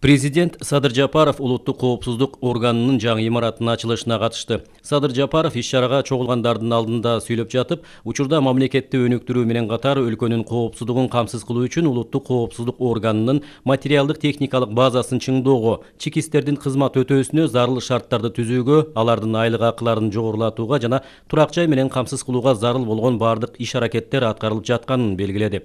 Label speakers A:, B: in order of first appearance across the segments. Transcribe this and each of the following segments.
A: Президент Садыр Жапаров улуттук коопсуздук органынын жаңы имаратынын ачылышына катышты. Садыр Жапаров иш-чарага чогулгандардын алдында сүйлөп жатып, учурда мамлекетти өнүктүрүү менен катар өлкөнүн коопсуздугун камсыз кылуу үчүн улуттук коопсуздук органынын материалдык техникалык базасын чыңдоого, чекистердин кызмат өтөөсүнө зарыл шарттарды түзүүгө, алардын айлык акыларын жогорулатууга жана турак жай менен камсыз кылууга зарыл болгон бардык иш-аракеттер аткарылып жатканын белгиледи.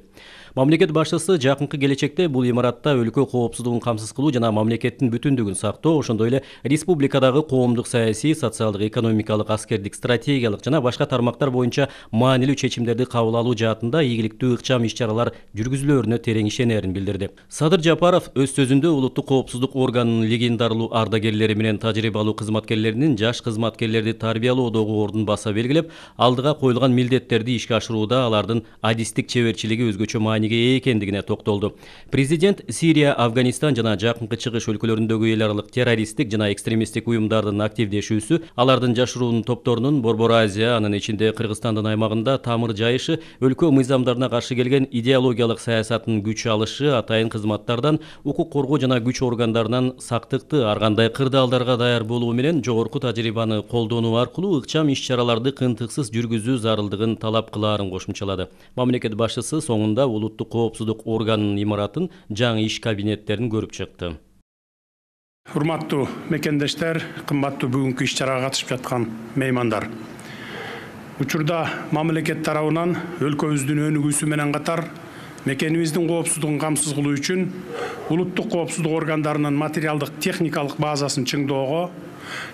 A: Мамлекет башчысы жакынкы келечекте бул имаратта өлкө коопсуздугун камсыз кылуу жана мамлекеттин бүтүндүгүн сактоо, ошондой эле республикадагы коомдук саясий, социалдык, экономикалык, аскердик, стратегиялык жана башка тармактар боюнча маанилүү чечимдерди кабыл алуу жаатында ийгиликтүү ыкчам иш-чаралар жүргүзүлөрүнө терең ишенерин билдирди. Садыр Жапаров өз сөзүндө улуттук коопсуздук органынын легендарлуу ардагерлери менен тажрыйбалуу кызматкерлеринин жаш кызматкерлерди тарбиялоодогу ордун баса белгилеп, алдыга коюлган милдеттерди ишке ашырууда алардын адистик чеберчилиги өзгөчө мааниге ээ экендигине токтолду. Президент Сирия, Афганистан жана жакынкы чыгыш өлкөлөрүндөгү эл аралык террористтик жана экстремисттик уюмдардын активдешүүсү, алардын жашыруун топторунун Борбор Азия, анын ичинде Кыргызстандын аймагында тамыр жайышы, өлкө мыйзамдарына каршы келген идеологиялык саясаттын күч алышы, атайын кызматтардан, укук коргоо жана күч органдарынан сактыкты, ар кандай кырдаалдарга даяр болуу менен жогорку тажрыйбаны колдонуу аркылуу ыкчам иш-чараларды кынтыксыз жүргүзүү зарылдыгын талап кылаарын кошумчалады. Мамлекет башчысы соңунда улуттук коопсуздук органынын имаратын, жаңы иш кабинеттерин көрүп чыкты.
B: Урматтуу мекендештер, кымбаттуу бүгүнкү иш-чарага катышып жаткан меймандар. Учурда мамлекет тарабынан өлкөбүздүн өнүгүүсү менен катар мекенибиздин коопсуздугун камсыз кылуу үчүн улуттук коопсуздук органдарынын материалдык техникалык базасын чыңдоого,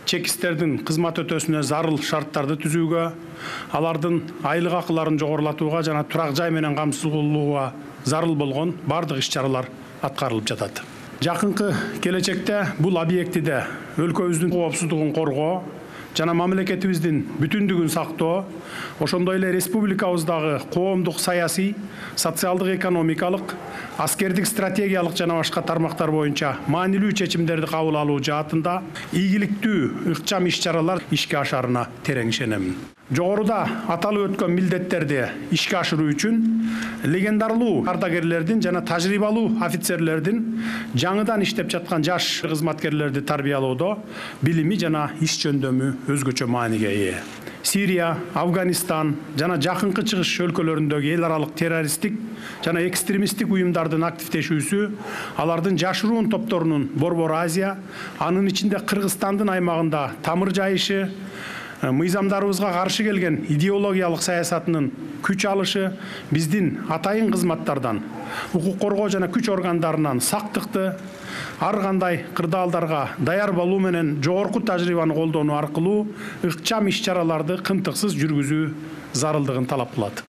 B: чекистердин кызмат өтөөсүнө зарыл шарттарды түзүүгө, алардын айлык акыларын жогорулатууга жана турак жай менен камсыз кылууга зарыл болгон бардык иш-чаралар аткарылып жатат. Жакынкы келечекте бул объектиде өлкөбүздүн коопсуздугун коргоо жана мамлекетибиздин бүтүндүгүн сактоо, ошондой эле республикабыздагы коомдук саясий, социалдык, экономикалык, аскердик, стратегиялык жана башка тармактар боюнча маанилүү чечимдерди кабыл алуу жаатында ийгиликтүү ыкчам иш-чаралар ишке ашарына терең ишенемин. Жогоруда аталып өткөн милдеттерди ишке ашыруу үчүн легендарлуу ардагерлердин жана тажрыйбалуу офицерлердин жаңыдан иштеп жаткан жаш кызматкерлерди тарбиялоодо билими жана иш жөндөмү өзгөчө мааниге ээ. Сирия, Афганистан жана жакынкы чыгыш өлкөлөрүндөгү эл аралык террористтик жана экстремисттик уюмдардын активдешүүсү, алардын жашыруун топторунун Борбор Азия, анын ичинде Кыргызстандын аймагында тамыр жайышы, мыйзамдарыбызга каршы келген идеологиялык саясатынын күч алышы биздин атайын кызматтардан, укук коргоо жана күч органдарынан сактыкты, ар кандай кырдаалдарга даяр болуу менен жогорку тажрыйбаны колдонуу аркылуу ыкчам иш-чараларды кынтыксыз жүргүзүү зарылдыгын талап кылат.